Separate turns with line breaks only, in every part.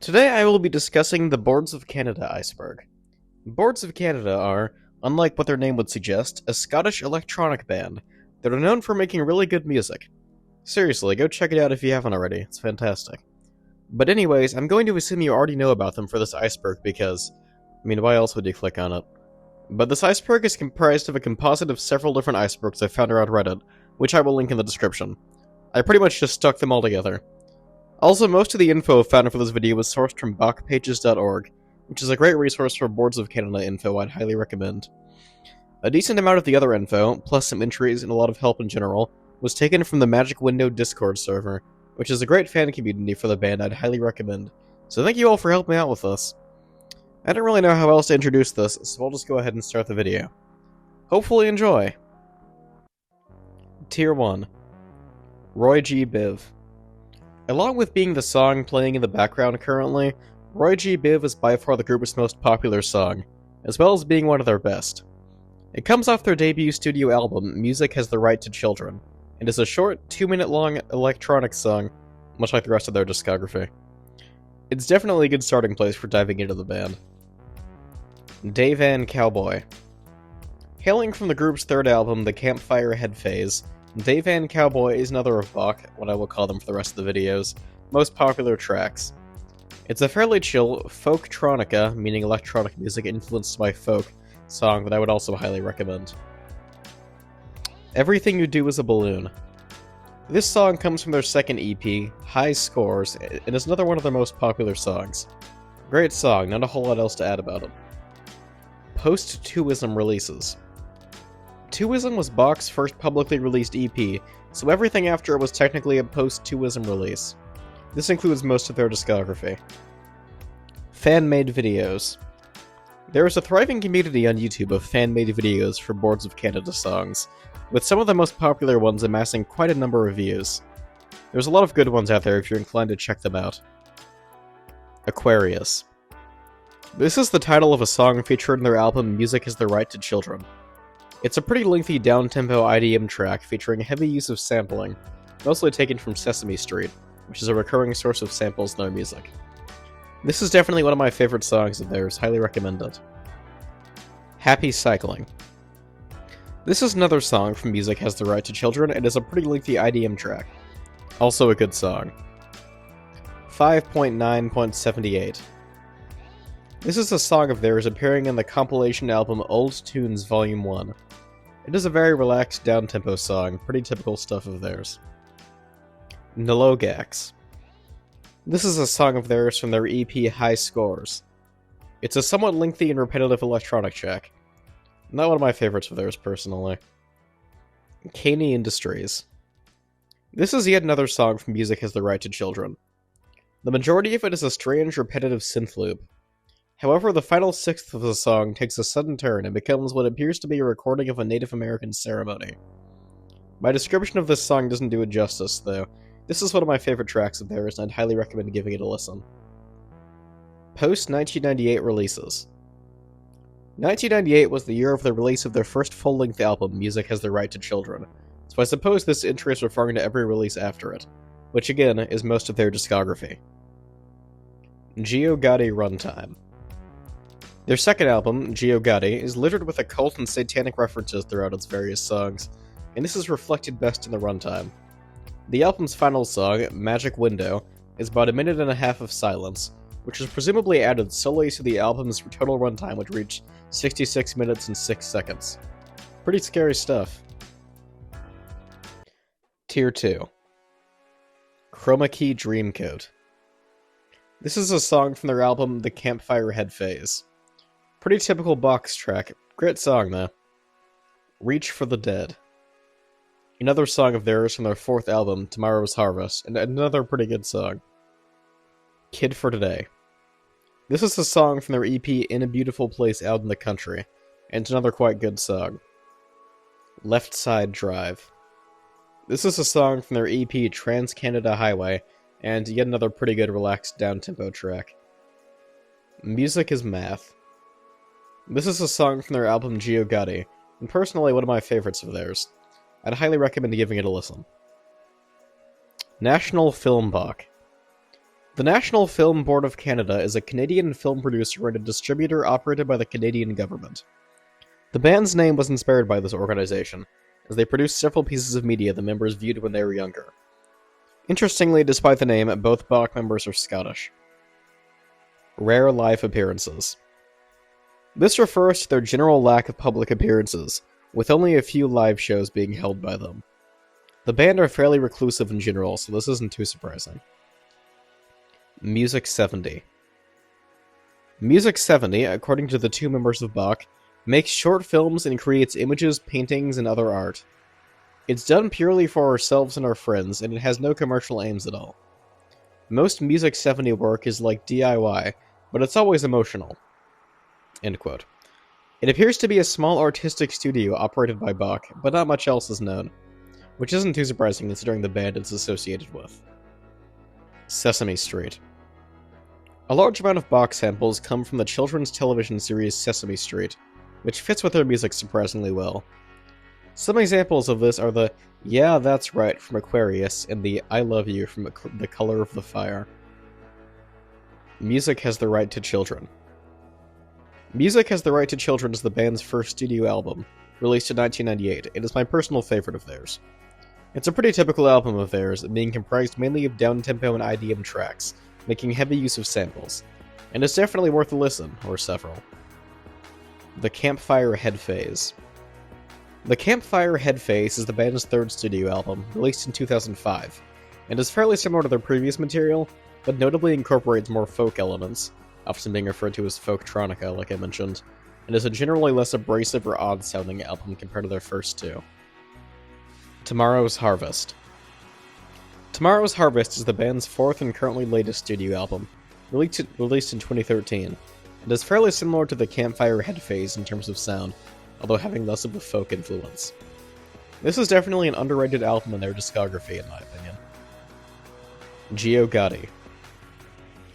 Today I will be discussing the Boards of Canada Iceberg. Boards of Canada are, unlike what their name would suggest, a Scottish electronic band that are known for making really good music. Seriously, go check it out if you haven't already, it's fantastic. But anyways, I'm going to assume you already know about them for this iceberg because, why else would you click on it? But this iceberg is comprised of a composite of several different icebergs I found around Reddit, which I will link in the description. I pretty much just stuck them all together. Also, most of the info found for this video was sourced from bachpages.org, which is a great resource for Boards of Canada info I'd highly recommend. A decent amount of the other info, plus some entries and a lot of help in general, was taken from the Magic Window Discord server, which is a great fan community for the band I'd highly recommend. So thank you all for helping out with this. I don't really know how else to introduce this, so I'll just go ahead and start the video. Hopefully enjoy! Tier 1. Roygbiv. Along with being the song playing in the background currently, Roygbiv is by far the group's most popular song, as well as being one of their best. It comes off their debut studio album, Music Has the Right to Children, and is a short, 2-minute-long electronic song, much like the rest of their discography. It's definitely a good starting place for diving into the band. Dayvan Cowboy. Hailing from the group's third album, The Campfire Head Phase, Dayvan Cowboy is another of Bach, what I will call them for the rest of the videos, most popular tracks. It's a fairly chill, folktronica, meaning electronic music influenced by folk, song that I would also highly recommend. Everything You Do Is a Balloon. This song comes from their second EP, High Scores, and is another one of their most popular songs. Great song, not a whole lot else to add about it. Post-Twoism releases. Twoism was Bach's first publicly released EP, so everything after it was technically a post-Twoism release. This includes most of their discography. Fan-made videos. There is a thriving community on YouTube of fan-made videos for Boards of Canada songs, with some of the most popular ones amassing quite a number of views. There's a lot of good ones out there if you're inclined to check them out. Aquarius. This is the title of a song featured in their album Music Has the Right to Children. It's a pretty lengthy down-tempo IDM track featuring heavy use of sampling, mostly taken from Sesame Street, which is a recurring source of samples in their music. This is definitely one of my favorite songs of theirs, highly recommend it. Happy Cycling. This is another song from Music Has the Right to Children and is a pretty lengthy IDM track. Also a good song. 5.9.78. This is a song of theirs appearing in the compilation album Old Tunes Volume 1. It is a very relaxed, down-tempo song, pretty typical stuff of theirs. Nologax. This is a song of theirs from their EP High Scores. It's a somewhat lengthy and repetitive electronic track. Not one of my favorites of theirs, personally. Kaini Industries. This is yet another song from Music Has the Right to Children. The majority of it is a strange, repetitive synth loop. However, the final sixth of the song takes a sudden turn and becomes what appears to be a recording of a Native American ceremony. My description of this song doesn't do it justice, though. This is one of my favorite tracks of theirs, and I'd highly recommend giving it a listen. Post-1998 releases. 1998 was the year of the release of their first full-length album, Music Has the Right to Children, so I suppose this entry is referring to every release after it, which again, is most of their discography. Geogadi Runtime. Their second album, Geogadi, is littered with occult and satanic references throughout its various songs, and this is reflected best in the runtime. The album's final song, Magic Window, is about a minute and a half of silence, which is presumably added solely to the album's total runtime, which reached 66 minutes and 6 seconds. Pretty scary stuff. Tier 2. Chroma Key Dreamcoat. This is a song from their album The Campfire Head Phase. Pretty typical box track. Great song, though. Reach for the Dead. Another song of theirs from their fourth album, Tomorrow's Harvest, and another pretty good song. Kid for Today. This is a song from their EP In a Beautiful Place Out in the Country, and it's another quite good song. Left Side Drive. This is a song from their EP Trans-Canada Highway, and yet another pretty good relaxed down-tempo track. Music is Math. This is a song from their album Geogadi, and personally one of my favorites of theirs. I'd highly recommend giving it a listen. National Film Bach. The National Film Board of Canada is a Canadian film producer and a distributor operated by the Canadian government. The band's name was inspired by this organization, as they produced several pieces of media the members viewed when they were younger. Interestingly, despite the name, both Bach members are Scottish. Rare live appearances. This refers to their general lack of public appearances, with only a few live shows being held by them. The band are fairly reclusive in general, so this isn't too surprising. Music 70. Music 70, according to the two members of Bach, makes short films and creates images, paintings, and other art. It's done purely for ourselves and our friends, and it has no commercial aims at all. Most Music 70 work is like DIY, but it's always emotional. End quote. It appears to be a small artistic studio operated by Bach, but not much else is known, which isn't too surprising considering the band it's associated with. Sesame Street. A large amount of Bach samples come from the children's television series Sesame Street, which fits with their music surprisingly well. Some examples of this are the "Yeah, That's Right" from Aquarius and the "I Love You" from The Color of the Fire. Music Has the Right to Children. Music Has the Right to Children is the band's first studio album, released in 1998, and is my personal favorite of theirs. It's a pretty typical album of theirs, being comprised mainly of downtempo and IDM tracks, making heavy use of samples, and it's definitely worth a listen, or several. The Campfire Head Phase. The Campfire Head Phase is the band's third studio album, released in 2005, and is fairly similar to their previous material, but notably incorporates more folk elements, often being referred to as folktronica, like I mentioned, and is a generally less abrasive or odd-sounding album compared to their first two. Tomorrow's Harvest. Tomorrow's Harvest is the band's fourth and currently latest studio album, released in 2013, and is fairly similar to the Campfire Head Phase in terms of sound, although having less of a folk influence. This is definitely an underrated album in their discography, in my opinion. Gio Gotti.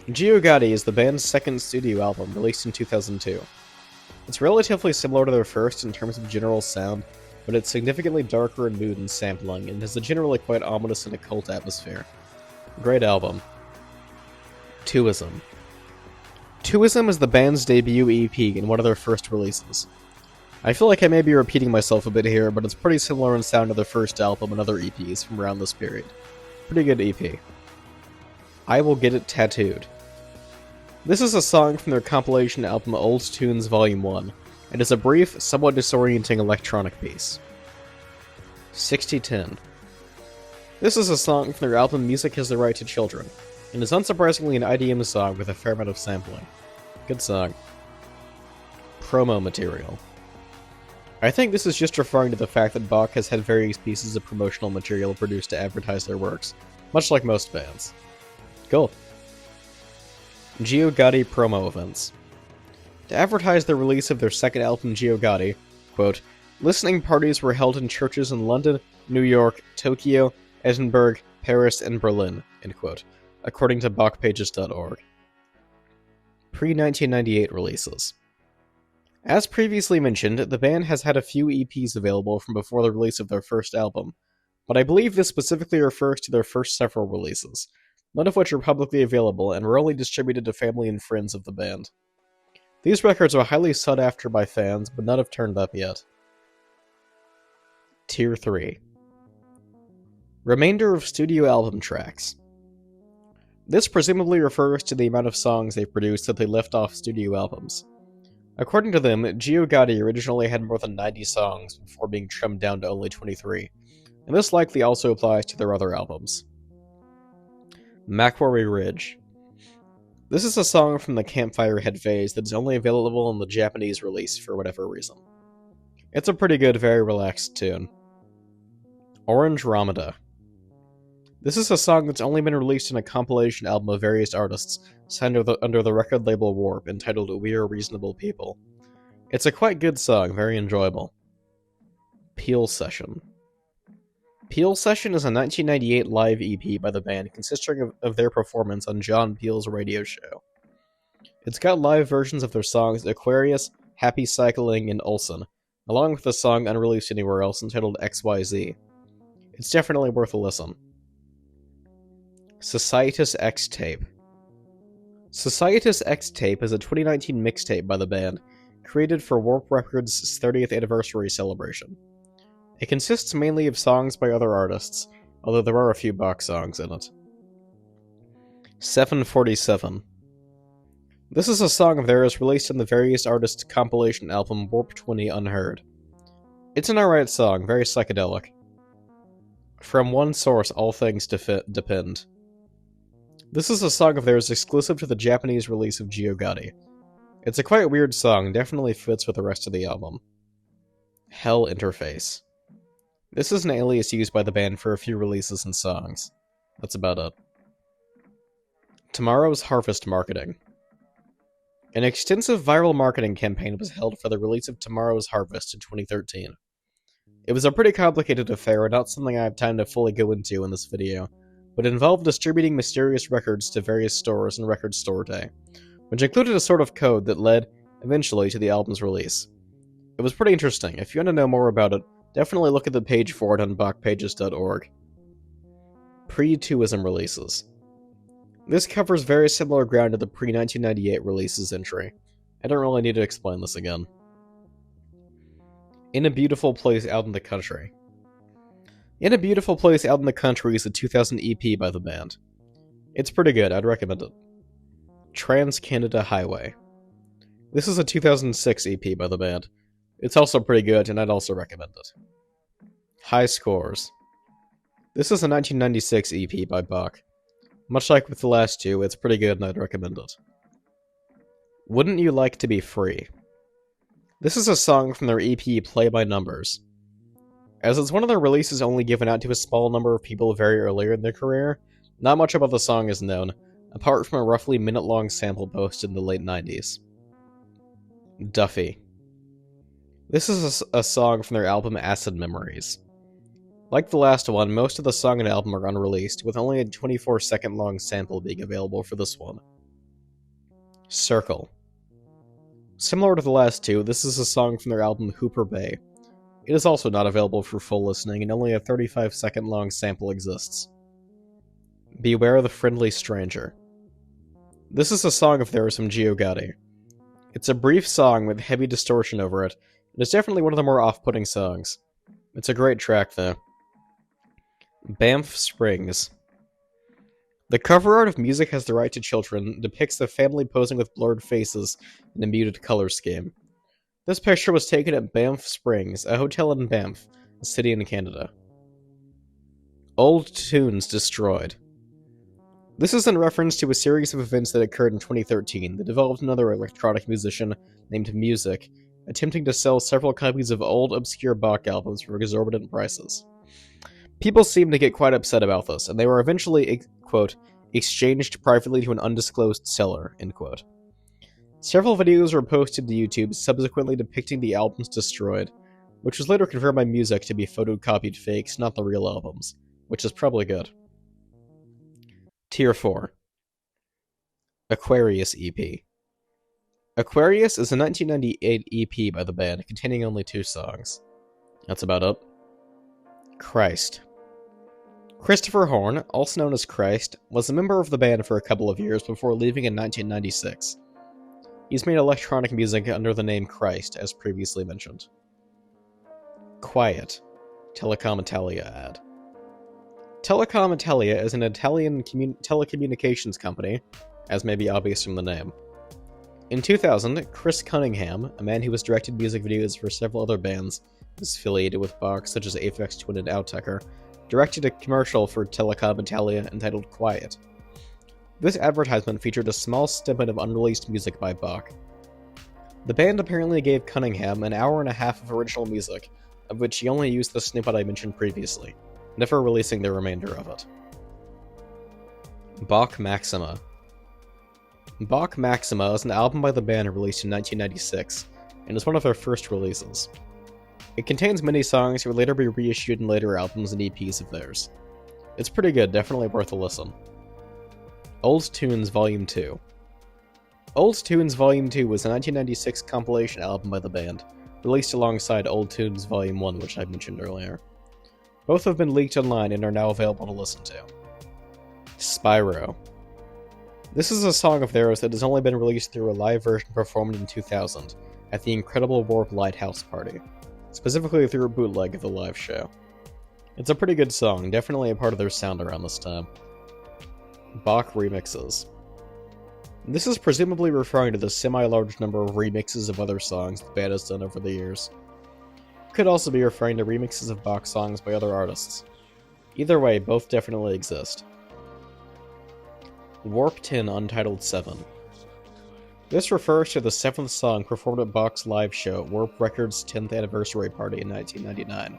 Gio Gotti is the band's second studio album, released in 2002. It's relatively similar to their first in terms of general sound, but it's significantly darker in mood and sampling, and has a generally quite ominous and occult atmosphere. Great album. Twoism. Twoism is the band's debut EP and one of their first releases. I feel like I may be repeating myself a bit here, but it's pretty similar in sound to their first album and other EPs from around this period. Pretty good EP. I Will Get It Tattooed. This is a song from their compilation album Old Tunes Volume 1, and is a brief, somewhat disorienting electronic piece. 6010. This is a song from their album Music Has the Right to Children, and is unsurprisingly an IDM song with a fair amount of sampling. Good song. Promo material. I think this is just referring to the fact that Bach has had various pieces of promotional material produced to advertise their works, much like most bands. Cool. Gio Gotti promo events. To advertise the release of their second album, Gio Gotti, quote, listening parties were held in churches in London, New York, Tokyo, Edinburgh, Paris, and Berlin, end quote, according to BachPages.org. Pre-1998 releases. As previously mentioned, the band has had a few EPs available from before the release of their first album, but I believe this specifically refers to their first several releases, none of which are publicly available and were only distributed to family and friends of the band. These records are highly sought after by fans, but none have turned up yet. Tier 3. Remainder of studio album tracks. This presumably refers to the amount of songs they've produced that they left off studio albums. According to them, Gio Gotti originally had more than 90 songs before being trimmed down to only 23, and this likely also applies to their other albums. Macquarie Ridge. This is a song from the Campfire Head Phase that is only available in the Japanese release for whatever reason. It's a pretty good, very relaxed tune. Orange Ramada. This is a song that's only been released in a compilation album of various artists signed under the record label Warp, entitled We Are Reasonable People. It's a quite good song, very enjoyable. Peel Session. Peel Session is a 1998 live EP by the band consisting of their performance on John Peel's radio show. It's got live versions of their songs Aquarius, Happy Cycling, and Olson, along with a song unreleased anywhere else entitled XYZ. It's definitely worth a listen. Societas X Tape. Societas X Tape is a 2019 mixtape by the band, created for Warp Records' 30th anniversary celebration. It consists mainly of songs by other artists, although there are a few Bach songs in it. 747. This is a song of theirs released on the various artists' compilation album Warp 20 Unheard. It's an alright song, very psychedelic. From one source, all things depend. This is a song of theirs exclusive to the Japanese release of Gyogati. It's a quite weird song, definitely fits with the rest of the album. Hell Interface. This is an alias used by the band for a few releases and songs. That's about it. Tomorrow's Harvest Marketing. An extensive viral marketing campaign was held for the release of Tomorrow's Harvest in 2013. It was a pretty complicated affair and not something I have time to fully go into in this video, but it involved distributing mysterious records to various stores on Record Store Day, which included a sort of code that led, eventually, to the album's release. It was pretty interesting. If you want to know more about it, definitely look at the page for it on bachpages.org. Pre-2ism releases. This covers very similar ground to the pre-1998 releases entry. I don't really need to explain this again. In a Beautiful Place Out in the Country. In a Beautiful Place Out in the Country is a 2000 EP by the band. It's pretty good, I'd recommend it. Trans-Canada Highway. This is a 2006 EP by the band. It's also pretty good, and I'd also recommend it. High Scores. This is a 1996 EP by Bach. Much like with the last two, it's pretty good and I'd recommend it. Wouldn't You Like to Be Free? This is a song from their EP Play by Numbers. As it's one of their releases only given out to a small number of people very earlier in their career, not much about the song is known, apart from a roughly minute-long sample posted in the late 90s. Duffy. This is a song from their album Acid Memories. Like the last one, most of the song and album are unreleased, with only a 24-second long sample being available for this one. Circle. Similar to the last two, this is a song from their album Hooper Bay. It is also not available for full listening, and only a 35-second long sample exists. Beware the Friendly Stranger. This is a song of theirs from Gyogati. It's a brief song with heavy distortion over it, and it's definitely one of the more off-putting songs. It's a great track, though. Banff Springs. The cover art of Music Has the Right to Children depicts the family posing with blurred faces in a muted color scheme. This picture was taken at Banff Springs, a hotel in Banff, a city in Canada. Old Tunes Destroyed. This is in reference to a series of events that occurred in 2013 that involved another electronic musician named Music, attempting to sell several copies of old, obscure Bach albums for exorbitant prices. People seemed to get quite upset about this, and they were eventually, quote, exchanged privately to an undisclosed seller, end quote. Several videos were posted to YouTube subsequently depicting the albums destroyed, which was later confirmed by Music to be photocopied fakes, not the real albums, which is probably good. Tier 4. Aquarius EP. Aquarius is a 1998 EP by the band, containing only 2 songs. That's about it. Christ. Christopher Horn, also known as Christ, was a member of the band for a couple of years before leaving in 1996. He's made electronic music under the name Christ, as previously mentioned. Quiet. Telecom Italia ad. Telecom Italia is an Italian telecommunications company, as may be obvious from the name. In 2000, Chris Cunningham, a man who has directed music videos for several other bands affiliated with Bach, such as Aphex Twin and Outtaker, directed a commercial for Telecom Italia entitled Quiet. This advertisement featured a small snippet of unreleased music by Bach. The band apparently gave Cunningham an hour and a half of original music, of which he only used the snippet I mentioned previously, never releasing the remainder of it. Bach Maxima. Bach Maxima is an album by the band released in 1996, and is one of their first releases. It contains many songs that would later be reissued in later albums and EPs of theirs. It's pretty good, definitely worth a listen. Old Tunes Volume 2. Old Tunes Volume 2 was a 1996 compilation album by the band, released alongside Old Tunes Volume 1, which I mentioned earlier. Both have been leaked online and are now available to listen to. Spyro. This is a song of theirs that has only been released through a live version performed in 2000 at the Incredible Warp Lighthouse Party, specifically through a bootleg of the live show. It's a pretty good song, definitely a part of their sound around this time. Bach remixes. This is presumably referring to the semi-large number of remixes of other songs the band has done over the years. It could also be referring to remixes of Bach songs by other artists. Either way, both definitely exist. Warp 10 Untitled 7. This refers to the 7th song performed at Bach's live show at Warp Records' 10th anniversary party in 1999.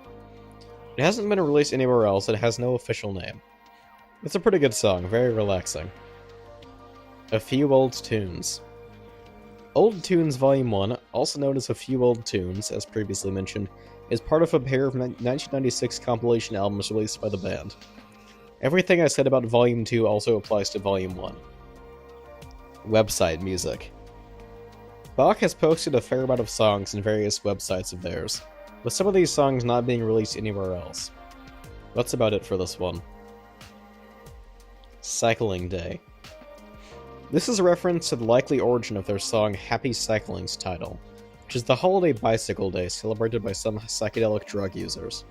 It hasn't been released anywhere else and has no official name. It's a pretty good song, very relaxing. A Few Old Tunes. Old Tunes Volume 1, also known as A Few Old Tunes, as previously mentioned, is part of a pair of 1996 compilation albums released by the band. Everything I said about Volume 2 also applies to Volume 1. Website music. Bach has posted a fair amount of songs in various websites of theirs, with some of these songs not being released anywhere else. That's about it for this one. Cycling Day. This is a reference to the likely origin of their song Happy Cycling's title, which is the holiday bicycle day celebrated by some psychedelic drug users.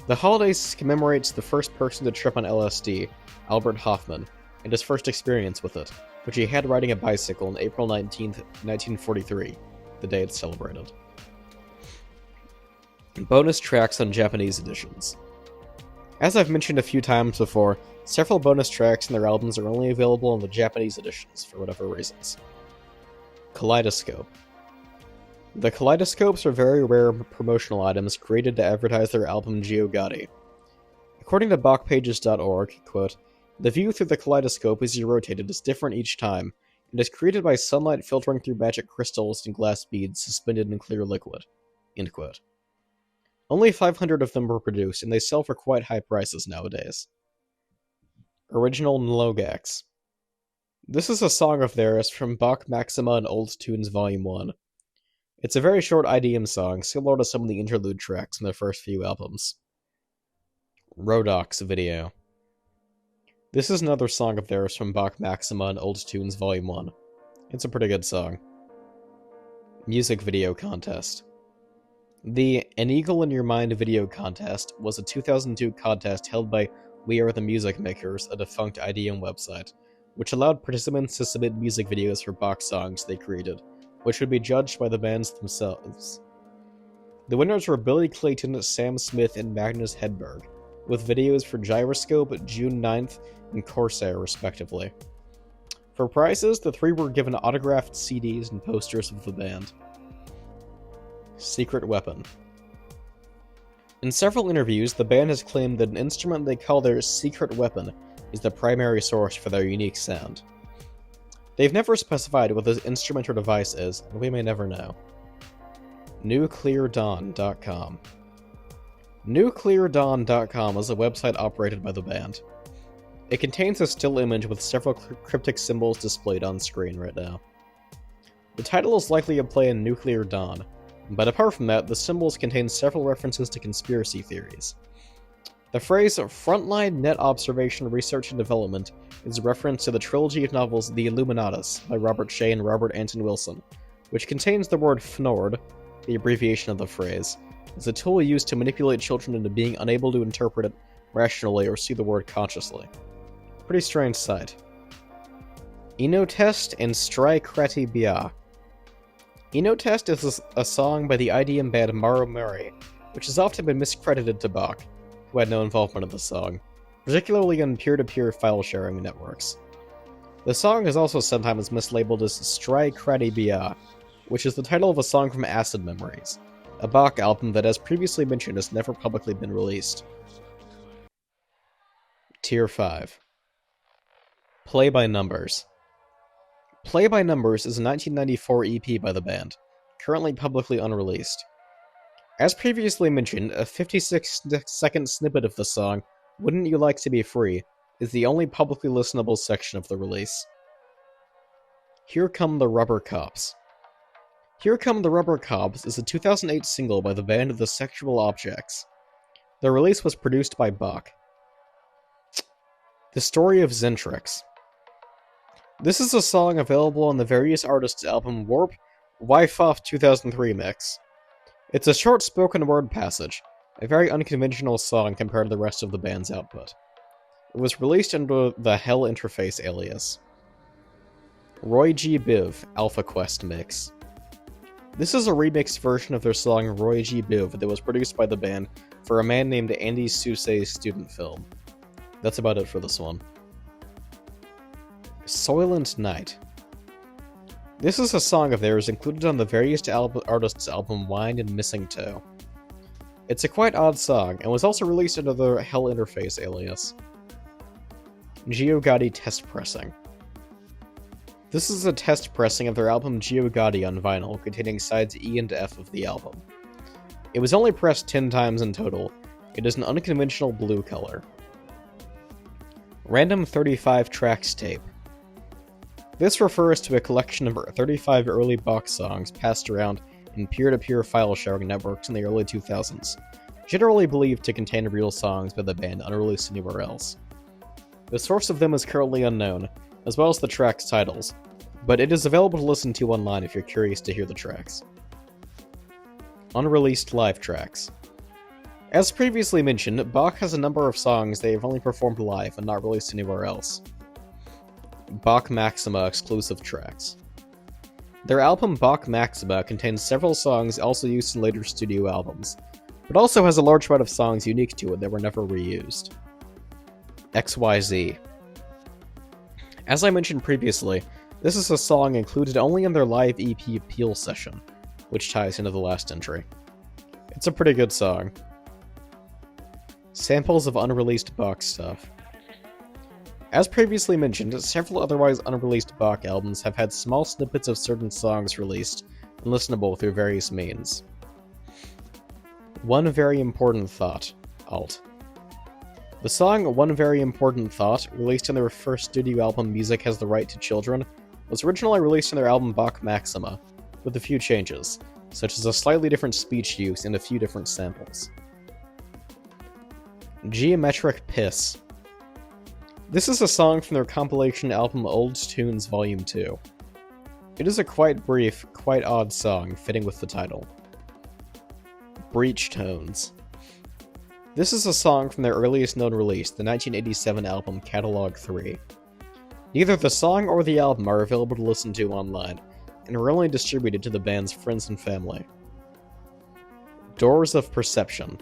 The holiday commemorates the first person to trip on LSD, Albert Hoffman, and his first experience with it, which he had riding a bicycle on April 19th, 1943, the day it's celebrated. Bonus tracks on Japanese editions. As I've mentioned a few times before, several bonus tracks in their albums are only available on the Japanese editions for whatever reasons. Kaleidoscope. The Kaleidoscopes are very rare promotional items created to advertise their album Geogati. According to BachPages.org, quote, "The view through the kaleidoscope as you rotate it is different each time, and is created by sunlight filtering through magic crystals and glass beads suspended in clear liquid." End quote. Only 500 of them were produced, and they sell for quite high prices nowadays. Original Nlogax. This is a song of theirs from Bach Maxima and Old Tunes Volume 1. It's a very short IDM song, similar to some of the interlude tracks in their first few albums. Rodox video. This is another song of theirs from Bach Maxima and Old Tunes Volume 1. It's a pretty good song. Music video contest. The An Eagle in Your Mind video contest was a 2002 contest held by We Are the Music Makers, a defunct IDM website, which allowed participants to submit music videos for Bach songs they created, which would be judged by the bands themselves. The winners were Billy Clayton, Sam Smith, and Magnus Hedberg, with videos for Gyroscope, June 9th, and Corsair, respectively. For prizes, the three were given autographed CDs and posters of the band. Secret Weapon. In several interviews, the band has claimed that an instrument they call their secret weapon is the primary source for their unique sound. They've never specified what this instrument or device is, and we may never know. NuclearDawn.com. NuclearDawn.com is a website operated by the band. It contains a still image with several cryptic symbols displayed on screen right now. The title is likely a play on Nuclear Dawn, but apart from that, the symbols contain several references to conspiracy theories. The phrase Frontline Net Observation Research and Development is a reference to the trilogy of novels The Illuminatus by Robert Shea and Robert Anton Wilson, which contains the word FNORD, the abbreviation of the phrase, as a tool used to manipulate children into being unable to interpret it rationally or see the word consciously. Pretty strange sight. Enotest and Stry Krati Bia. Enotest is a song by the IDM band Maro Murray, which has often been miscredited to Bach, who had no involvement in the song, particularly on peer-to-peer file-sharing networks. The song is also sometimes mislabeled as Stry Krati Bia, which is the title of a song from Acid Memories, a Bach album that, as previously mentioned, has never publicly been released. Tier 5. Play by Numbers. Play by Numbers is a 1994 EP by the band, currently publicly unreleased. As previously mentioned, a 56-second snippet of the song, Wouldn't You Like to Be Free, is the only publicly listenable section of the release. Here Come the Rubber Cops. Here Come the Rubber Cops is a 2008 single by the band The Sexual Objects. The release was produced by Bach. The Story of Zentrix. This is a song available on the various artists' album Warp Wife Off 2003 mix. It's a short spoken word passage, a very unconventional song compared to the rest of the band's output. It was released under the Hell Interface alias. Roygbiv Alpha Quest mix. This is a remixed version of their song Roygbiv that was produced by the band for a man named Andy Sousay's student film. That's about it for this one. Soylent Night. This is a song of theirs included on the various artists' album Wine and Missing Toe. It's a quite odd song, and was also released under the Hell Interface alias. Geogadi Test Pressing. This is a test pressing of their album Geogadi on vinyl, containing sides E and F of the album. It was only pressed 10 times in total. It is an unconventional blue color. Random 35 Tracks Tape. This refers to a collection of 35 early box songs passed around in peer-to-peer file sharing networks in the early 2000s, generally believed to contain real songs by the band unreleased anywhere else. The source of them is currently unknown, as well as the tracks' titles, but it is available to listen to online if you're curious to hear the tracks. Unreleased live tracks. As previously mentioned, Bach has a number of songs they have only performed live and not released anywhere else. Bach Maxima exclusive tracks. Their album Bach Maxima contains several songs also used in later studio albums, but also has a large amount of songs unique to it that were never reused. XYZ. As I mentioned previously, this is a song included only in their live EP Peel session, which ties into the last entry. It's a pretty good song. Samples of unreleased Bach stuff. As previously mentioned, several otherwise unreleased Bach albums have had small snippets of certain songs released and listenable through various means. One Very Important Thought, alt. The song One Very Important Thought, released in their first studio album Music Has the Right to Children, was originally released in their album Bach Maxima, with a few changes, such as a slightly different speech use and a few different samples. Geometric Piss. This is a song from their compilation album Old Tunes Volume 2. It is a quite brief, quite odd song, fitting with the title. Breach Tones. This is a song from their earliest known release, the 1987 album Catalog 3. Neither the song or the album are available to listen to online, and were only distributed to the band's friends and family. Doors of Perception.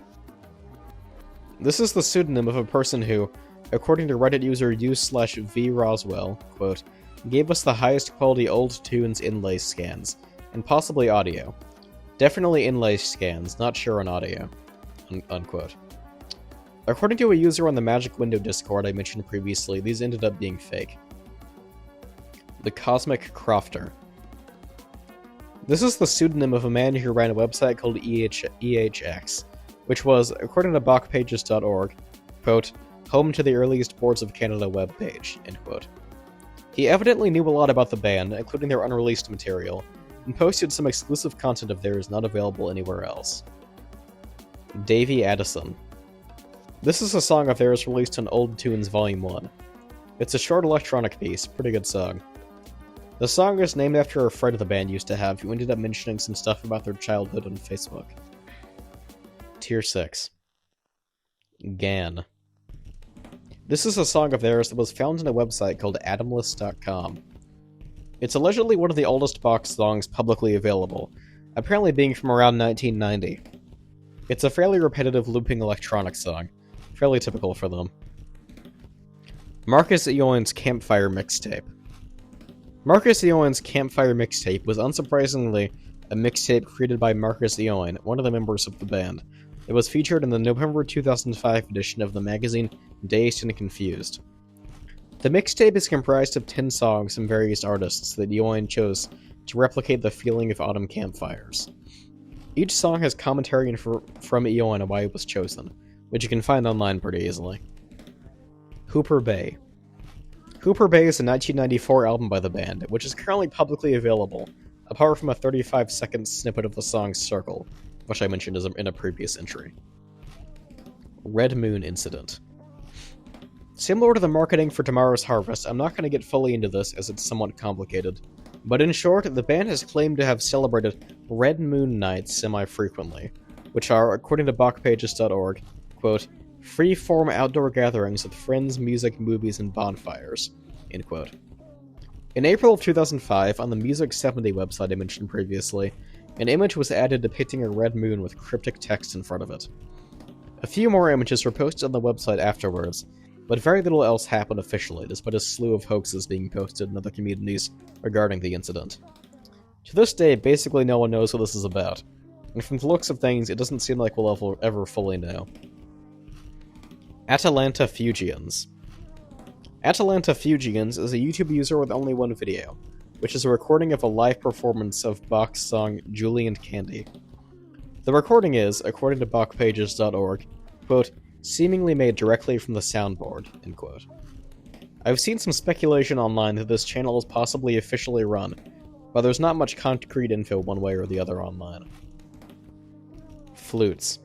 This is the pseudonym of a person who, according to Reddit user u/vroswell, quote, gave us the highest quality old tunes inlay scans, and possibly audio. Definitely inlay scans, not sure on audio. Unquote. According to a user on the Magic Window Discord I mentioned previously, these ended up being fake. The Cosmic Crofter. This is the pseudonym of a man who ran a website called EHX, which was, according to BachPages.org, quote, home to the earliest Boards of Canada webpage, end quote. He evidently knew a lot about the band, including their unreleased material, and posted some exclusive content of theirs not available anywhere else. Davey Addison. This is a song of theirs released on Old Tunes Volume 1. It's a short electronic piece, pretty good song. The song is named after a friend the band used to have who ended up mentioning some stuff about their childhood on Facebook. Tier 6. GAN. This is a song of theirs that was found on a website called atomless.com. It's allegedly one of the oldest Bach songs publicly available, apparently being from around 1990. It's a fairly repetitive looping electronic song, fairly typical for them. Marcus Eoin's Campfire Mixtape. Marcus Eoin's Campfire Mixtape was unsurprisingly a mixtape created by Marcus Eoin, one of the members of the band. It was featured in the November 2005 edition of the magazine Dazed and Confused. The mixtape is comprised of 10 songs from various artists that Eoin chose to replicate the feeling of autumn campfires. Each song has commentary from Eoin on why it was chosen, which you can find online pretty easily. Hooper Bay. Hooper Bay is a 1994 album by the band, which is currently publicly available, apart from a 35-second snippet of the song Circle, which I mentioned in a previous entry. Red Moon Incident. Similar to the marketing for Tomorrow's Harvest, I'm not going to get fully into this as it's somewhat complicated. But in short, the band has claimed to have celebrated Red Moon Nights semi-frequently, which are, according to Bachpages.org, quote, free-form outdoor gatherings with friends, music, movies, and bonfires, end quote. In April of 2005, on the Music 70 website I mentioned previously, an image was added depicting a red moon with cryptic text in front of it. A few more images were posted on the website afterwards, but very little else happened officially, despite a slew of hoaxes being posted in other communities regarding the incident. To this day, basically no one knows what this is about, and from the looks of things, it doesn't seem like we'll ever fully know. Atalanta Fugians. Atalanta Fugians is a YouTube user with only one video, which is a recording of a live performance of Bach's song Julie and Candy. The recording is, according to Bachpages.org, quote, seemingly made directly from the soundboard, end quote. I've seen some speculation online that this channel is possibly officially run, but there's not much concrete info one way or the other online. Flutes.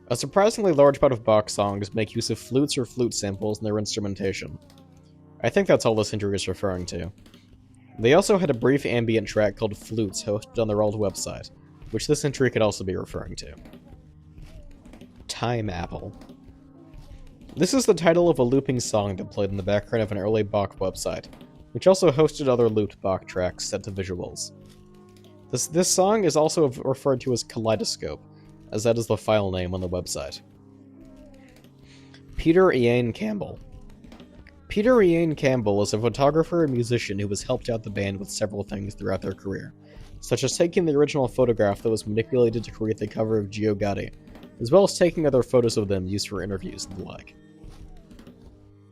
A surprisingly large part of Bach songs make use of flutes or flute samples in their instrumentation. I think that's all this entry is referring to. They also had a brief ambient track called Flutes hosted on their old website, which this entry could also be referring to. Time Apple. This is the title of a looping song that played in the background of an early Bach website, which also hosted other looped Bach tracks set to visuals. This song is also referred to as Kaleidoscope, as that is the file name on the website. Peter Ian Campbell. Peter Ian Campbell is a photographer and musician who has helped out the band with several things throughout their career, such as taking the original photograph that was manipulated to create the cover of Gio Gotti, as well as taking other photos of them used for interviews and the like.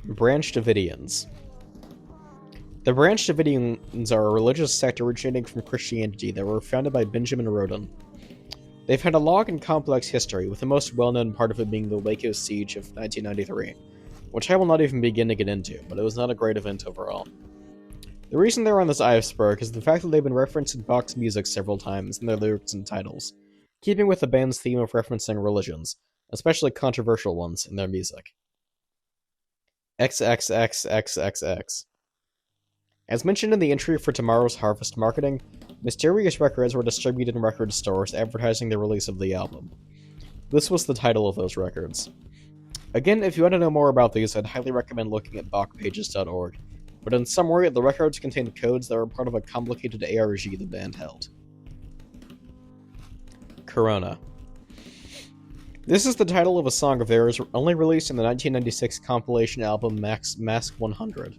Branch Davidians. The Branch Davidians are a religious sect originating from Christianity that were founded by Benjamin Rodin. They've had a long and complex history, with the most well-known part of it being the Waco Siege of 1993, which I will not even begin to get into, but it was not a great event overall. The reason they're on this Iceberg is the fact that they've been referenced in Bach's music several times in their lyrics and titles, keeping with the band's theme of referencing religions, especially controversial ones, in their music. XXXXXX. As mentioned in the entry for Tomorrow's Harvest marketing, mysterious records were distributed in record stores advertising the release of the album. This was the title of those records. Again, if you want to know more about these, I'd highly recommend looking at Bachpages.org, but in summary, the records contained codes that were part of a complicated ARG the band held. Corona. This is the title of a song of theirs only released in the 1996 compilation album Mask 100,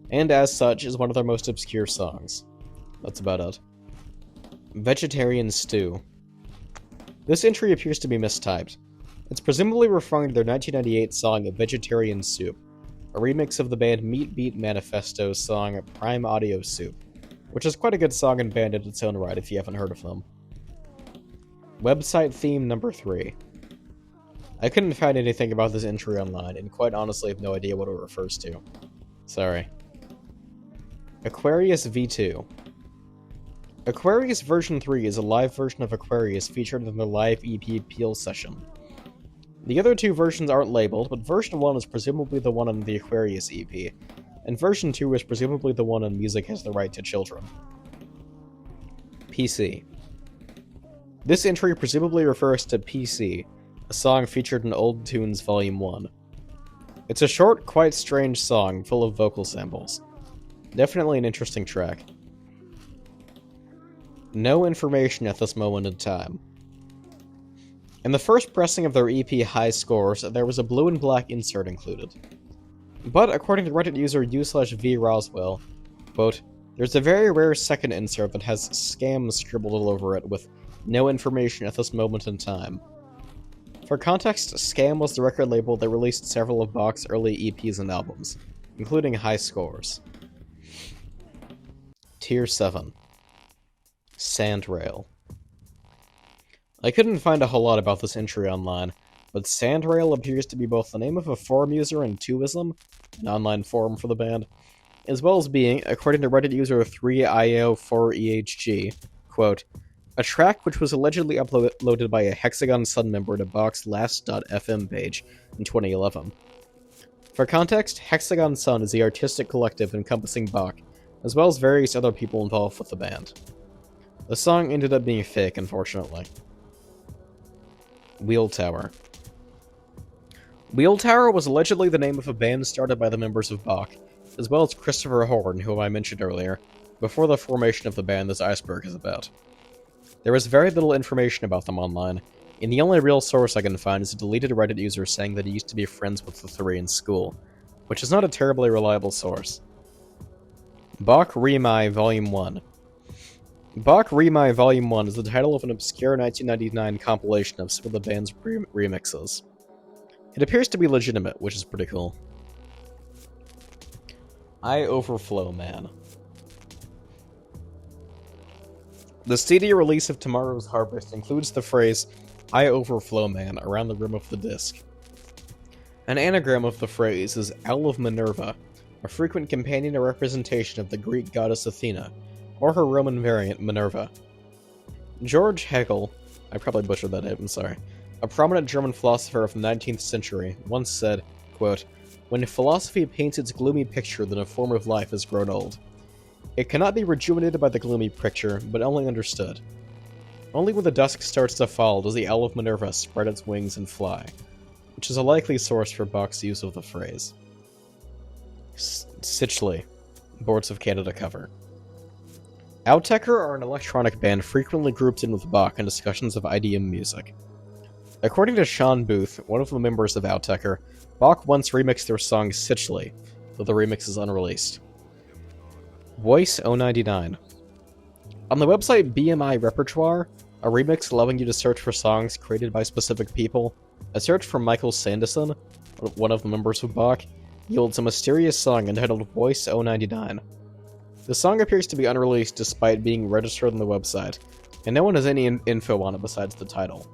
and as such is one of their most obscure songs. That's about it. Vegetarian Stew. This entry appears to be mistyped. It's presumably referring to their 1998 song Vegetarian Soup, a remix of the band Meat Beat Manifesto's song Prime Audio Soup, which is quite a good song and band in its own right if you haven't heard of them. Website theme number 3. I couldn't find anything about this entry online, and quite honestly have no idea what it refers to. Sorry. Aquarius V2. Aquarius version 3 is a live version of Aquarius featured in the live EP Peel session. The other two versions aren't labeled, but version 1 is presumably the one on the Aquarius EP, and version 2 is presumably the one on Music Has the Right to Children. PC. This entry presumably refers to PC, a song featured in Old Tunes Volume 1. It's a short, quite strange song, full of vocal samples. Definitely an interesting track. No information at this moment in time. In the first pressing of their EP High Scores, there was a blue and black insert included. But, according to Reddit user u/v Roswell, quote, there's a very rare second insert that has scam scribbled all over it with no information at this moment in time. For context, Scam was the record label that released several of Bach's early EPs and albums, including High Scores. Tier 7. Sandrail. I couldn't find a whole lot about this entry online, but Sandrail appears to be both the name of a forum user in Twoism, an online forum for the band, as well as being, according to Reddit user 3IO4EHG, quote, a track which was allegedly uploaded by a Hexagon Sun member to Bach's Last.fm page in 2011. For context, Hexagon Sun is the artistic collective encompassing Bach, as well as various other people involved with the band. The song ended up being fake, unfortunately. Wheel Tower. Wheel Tower was allegedly the name of a band started by the members of Bach, as well as Christopher Horn, whom I mentioned earlier, before the formation of the band this Iceberg is about. There is very little information about them online, and the only real source I can find is a deleted Reddit user saying that he used to be friends with the three in school, which is not a terribly reliable source. Bach Remai Volume 1. Bach Remai Volume 1 is the title of an obscure 1999 compilation of some of the band's remixes. It appears to be legitimate, which is pretty cool. I Overflow Man. The CD release of Tomorrow's Harvest includes the phrase, I Overflow Man, around the rim of the disc. An anagram of the phrase is Owl of Minerva, a frequent companion or representation of the Greek goddess Athena, or her Roman variant, Minerva. George Hegel, I probably butchered that name, I'm sorry, a prominent German philosopher of the 19th century, once said, quote, "When philosophy paints its gloomy picture, then a form of life has grown old. It cannot be rejuvenated by the gloomy picture, but only understood. Only when the dusk starts to fall does the Owl of Minerva spread its wings and fly," which is a likely source for Bach's use of the phrase. Sitchley, Boards of Canada cover. Outtaker are an electronic band frequently grouped in with Bach in discussions of IDM music. According to Sean Booth, one of the members of Outtaker, Bach once remixed their song Sitchley, though the remix is unreleased. Voice 099. On the website BMI Repertoire, a remix allowing you to search for songs created by specific people, a search for Michael Sanderson, one of the members of Bach, yields a mysterious song entitled Voice 099. The song appears to be unreleased despite being registered on the website, and no one has any info on it besides the title.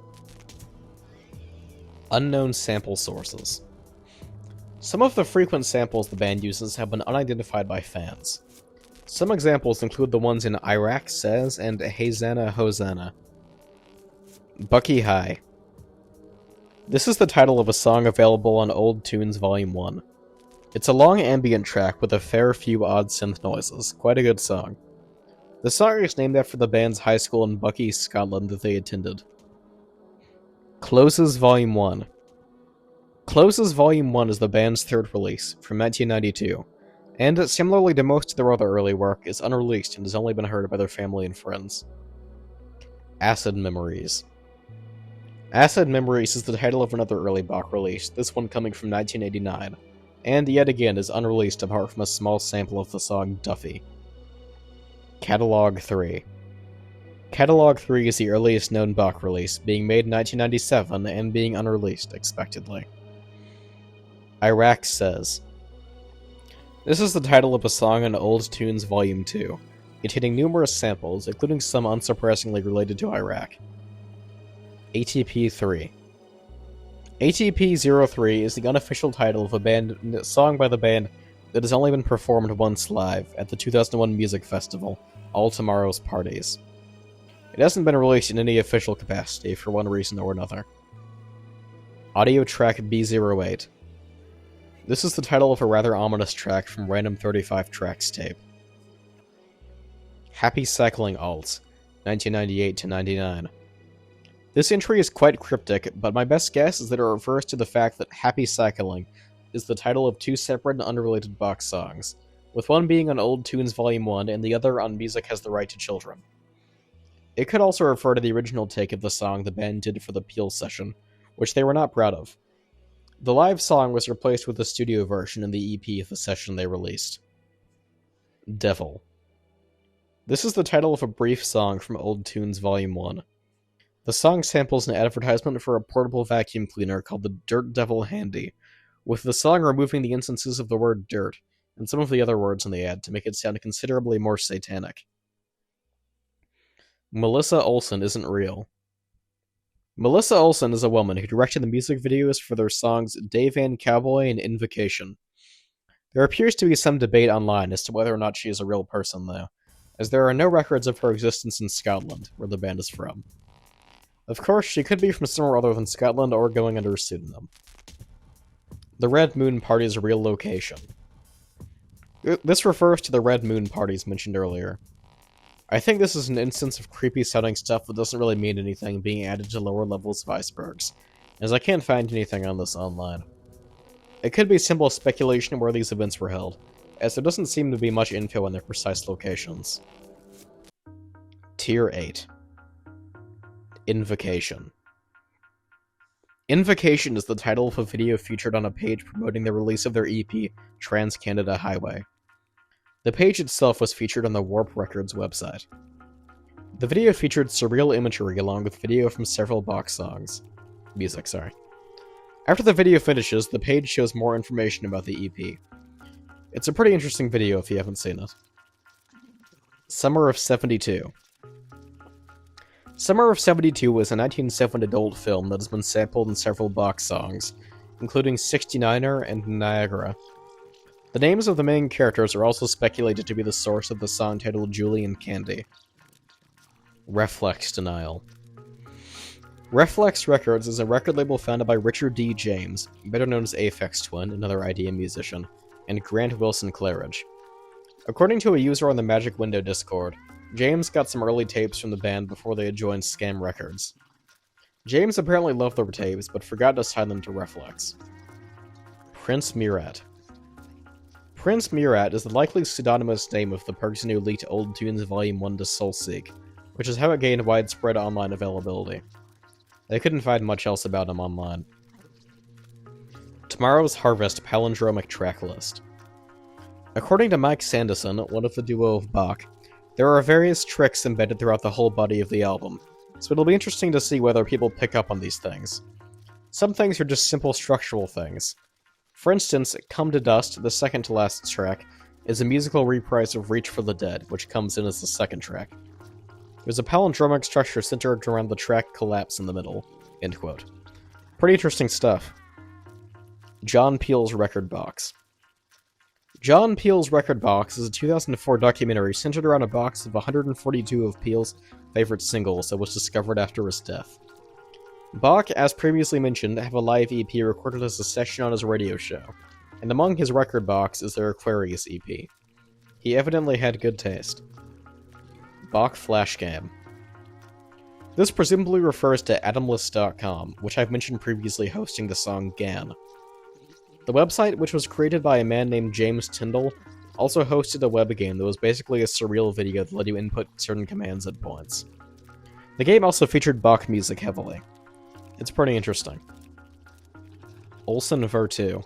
Unknown sample sources. Some of the frequent samples the band uses have been unidentified by fans. Some examples include the ones in Iraq Says and Hosanna Hosanna. Bucky High. This is the title of a song available on Old Tunes Volume 1. It's a long ambient track with a fair few odd synth noises. Quite a good song. The song is named after the band's high school in Buckie, Scotland that they attended. Closes Volume 1. Closes Volume 1 is the band's third release, from 1992, and, similarly to most of their other early work, is unreleased and has only been heard by their family and friends. Acid Memories. Acid Memories is the title of another early Bach release, this one coming from 1989, and yet again is unreleased apart from a small sample of the song Duffy. Catalog 3. Catalog 3 is the earliest known Bach release, being made in 1997 and being unreleased, expectedly. Iraq Says. This is the title of a song on Old Tunes Volume 2, containing numerous samples, including some unsurprisingly related to Iraq. ATP-3. ATP-03 is the unofficial title of a song by the band that has only been performed once live at the 2001 music festival, All Tomorrow's Parties. It hasn't been released in any official capacity for one reason or another. Audio track B08. This is the title of a rather ominous track from Random 35 Tracks tape. Happy Cycling Alt, 1998-99. This entry is quite cryptic, but my best guess is that it refers to the fact that Happy Cycling is the title of two separate and unrelated Bach songs, with one being on Old Tunes Volume 1 and the other on Music Has the Right to Children. It could also refer to the original take of the song the band did for the Peel session, which they were not proud of. The live song was replaced with a studio version in the EP of the session they released. Devil. This is the title of a brief song from Old Tunes Volume 1. The song samples an advertisement for a portable vacuum cleaner called the Dirt Devil Handy, with the song removing the instances of the word dirt and some of the other words in the ad to make it sound considerably more satanic. Melissa Olson isn't real. Melissa Olson is a woman who directed the music videos for their songs Dayvan, Cowboy, and Invocation. There appears to be some debate online as to whether or not she is a real person, though, as there are no records of her existence in Scotland, where the band is from. Of course, she could be from somewhere other than Scotland or going under a pseudonym. The Red Moon Party's real location. This refers to the Red Moon parties mentioned earlier. I think this is an instance of creepy sounding stuff that doesn't really mean anything being added to lower levels of icebergs, as I can't find anything on this online. It could be simple speculation where these events were held, as there doesn't seem to be much info on their precise locations. Tier 8. Invocation. Invocation is the title of a video featured on a page promoting the release of their EP, Trans-Canada Highway. The page itself was featured on the Warp Records website. The video featured surreal imagery along with video from several box songs. Music. After the video finishes, the page shows more information about the EP. It's a pretty interesting video if you haven't seen it. Summer of 72. Summer of 72 was a 1970 adult film that has been sampled in several box songs, including 69er and Niagara. The names of the main characters are also speculated to be the source of the song titled Julie and Candy. Reflex Denial. Reflex Records is a record label founded by Richard D. James, better known as Aphex Twin, another idea musician, and Grant Wilson Claridge. According to a user on the Magic Window Discord, James got some early tapes from the band before they had joined Scam Records. James apparently loved their tapes, but forgot to sign them to Reflex. Prince Murat. Prince Murat is the likely pseudonymous name of the person who leaked Old Tunes Volume 1 to Soulseek, which is how it gained widespread online availability. They couldn't find much else about him online. Tomorrow's Harvest palindromic track list. According to Mike Sanderson, one of the duo of Bach, there are various tricks embedded throughout the whole body of the album, so it'll be interesting to see whether people pick up on these things. Some things are just simple structural things. For instance, Come to Dust, the second to last track, is a musical reprise of Reach for the Dead, which comes in as the second track. There's a palindromic structure centered around the track Collapse in the middle. End quote. Pretty interesting stuff. John Peel's Record Box. John Peel's Record Box is a 2004 documentary centered around a box of 142 of Peel's favorite singles that was discovered after his death. Bach, as previously mentioned, have a live EP recorded as a session on his radio show, and among his record box is their Aquarius EP. He evidently had good taste. Bach Flash Game. This presumably refers to Atomless.com, which I've mentioned previously hosting the song GAN. The website, which was created by a man named James Tyndall, also hosted a web game that was basically a surreal video that let you input certain commands at points. The game also featured Bach music heavily. It's pretty interesting. Olson Ver 2.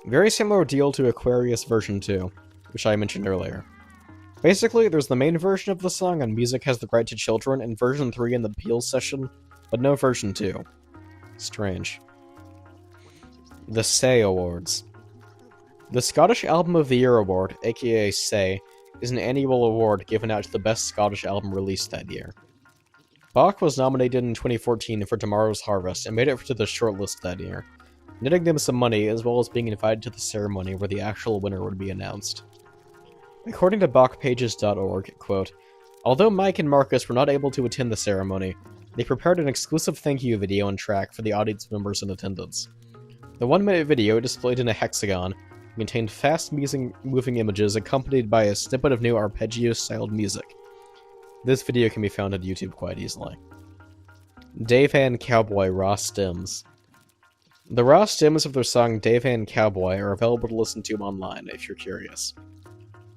Very similar deal to Aquarius version 2, which I mentioned earlier. Basically, there's the main version of the song on Music Has the Right to Children and version 3 in the Peel session, but no version 2. Strange. The Say Awards. The Scottish Album of the Year Award, aka Say, is an annual award given out to the best Scottish album released that year. Bach was nominated in 2014 for Tomorrow's Harvest and made it to the shortlist that year, netting them some money as well as being invited to the ceremony where the actual winner would be announced. According to BachPages.org, quote, although Mike and Marcus were not able to attend the ceremony, they prepared an exclusive thank you video and track for the audience members in attendance. The 1-minute video, displayed in a hexagon, contained fast moving images accompanied by a snippet of new arpeggio-styled music. This video can be found on YouTube quite easily. Dayvan Cowboy Raw Stems. The raw stems of their song Dayvan Cowboy are available to listen to online if you're curious.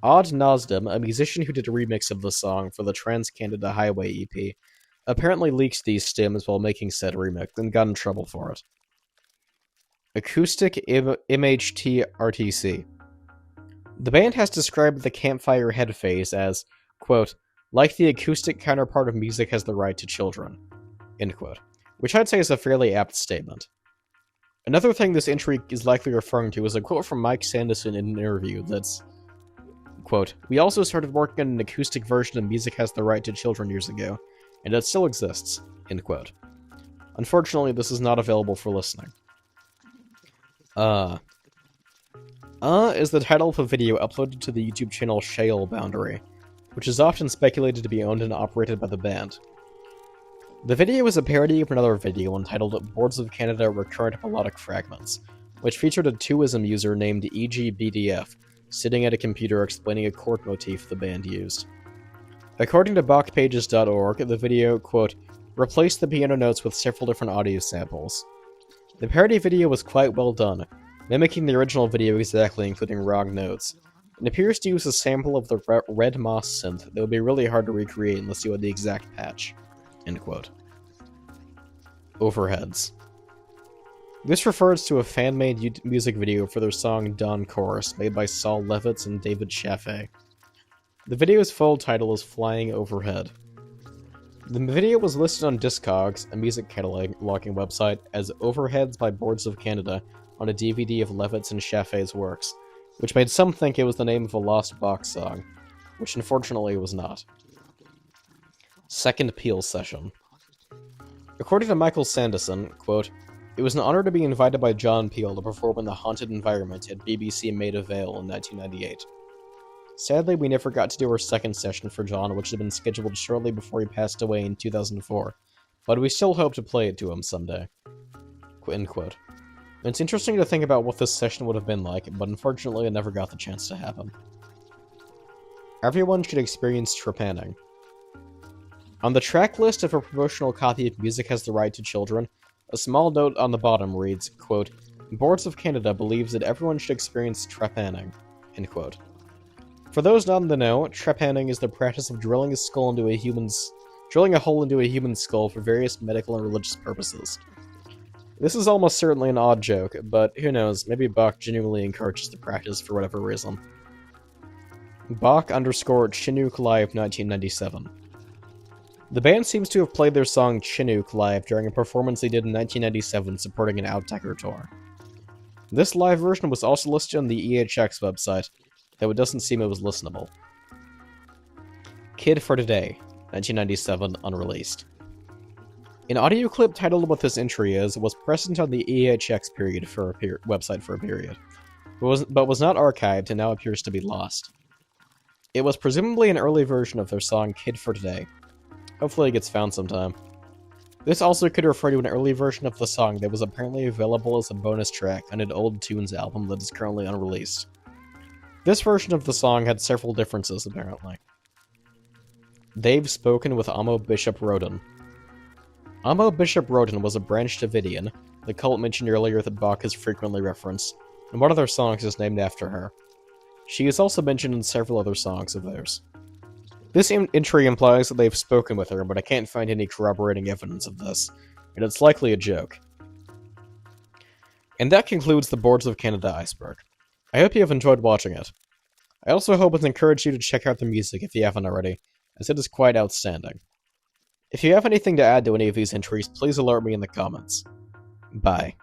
Odd Nosdem, a musician who did a remix of the song for the Trans-Canada Highway EP, apparently leaked these stems while making said remix and got in trouble for it. Acoustic MHT RTC. The band has described the Campfire Head phase as, quote, like the acoustic counterpart of Music Has the Right to Children, end quote, which I'd say is a fairly apt statement. Another thing this entry is likely referring to is a quote from Mike Sanderson in an interview that's, quote, we also started working on an acoustic version of Music Has the Right to Children years ago, and it still exists, end quote. Unfortunately, this is not available for listening. Is the title of a video uploaded to the YouTube channel Shale Boundary, which is often speculated to be owned and operated by the band. The video is a parody of another video entitled Boards of Canada Recurrent Melodic Fragments, which featured a Twoism user named EGBDF sitting at a computer explaining a chord motif the band used. According to Bachpages.org, the video, quote, replaced the piano notes with several different audio samples. The parody video was quite well done, mimicking the original video exactly, including wrong notes. It appears to use a sample of the Red Moss synth that would be really hard to recreate unless you had the exact patch. End quote. Overheads. This refers to a fan-made music video for their song Dawn Chorus, made by Saul Levitz and David Chaffee. The video's full title is Flying Overhead. The video was listed on Discogs, a music cataloging website, as Overheads by Boards of Canada on a DVD of Levitz and Chaffee's works, which made some think it was the name of a lost Bach song, which unfortunately it was not. Second Peel Session. According to Michael Sanderson, quote, it was an honor to be invited by John Peel to perform in the haunted environment at BBC Maida Vale in 1998. Sadly, we never got to do our second session for John, which had been scheduled shortly before he passed away in 2004, but we still hope to play it to him someday. End quote. It's interesting to think about what this session would have been like, but unfortunately it never got the chance to happen. Everyone should experience trepanning. On the track list of a promotional copy of Music Has the Right to Children, a small note on the bottom reads, quote, Boards of Canada believes that everyone should experience trepanning, end quote. For those not in the know, trepanning is the practice of drilling a hole into a human skull for various medical and religious purposes. This is almost certainly an odd joke, but who knows, maybe Bach genuinely encourages the practice for whatever reason. Bach_Chinook Live 1997. The band seems to have played their song Chinook live during a performance they did in 1997 supporting an Outtaker tour. This live version was also listed on the EHX website, though it doesn't seem it was listenable. Kid for Today, 1997, unreleased. An audio clip titled what this entry is was present on the EHX website for a period, but was not archived and now appears to be lost. It was presumably an early version of their song Kid for Today. Hopefully it gets found sometime. This also could refer to an early version of the song that was apparently available as a bonus track on an Old Tunes album that is currently unreleased. This version of the song had several differences, apparently. They've spoken with Amo Bishop Roden. Amo Bishop Roden was a Branch Davidian, the cult mentioned earlier that Bach has frequently referenced, and one of their songs is named after her. She is also mentioned in several other songs of theirs. This entry implies that they've spoken with her, but I can't find any corroborating evidence of this, and it's likely a joke. And that concludes the Boards of Canada Iceberg. I hope you have enjoyed watching it. I also hope it's encouraged you to check out the music if you haven't already, as it is quite outstanding. If you have anything to add to any of these entries, please alert me in the comments. Bye.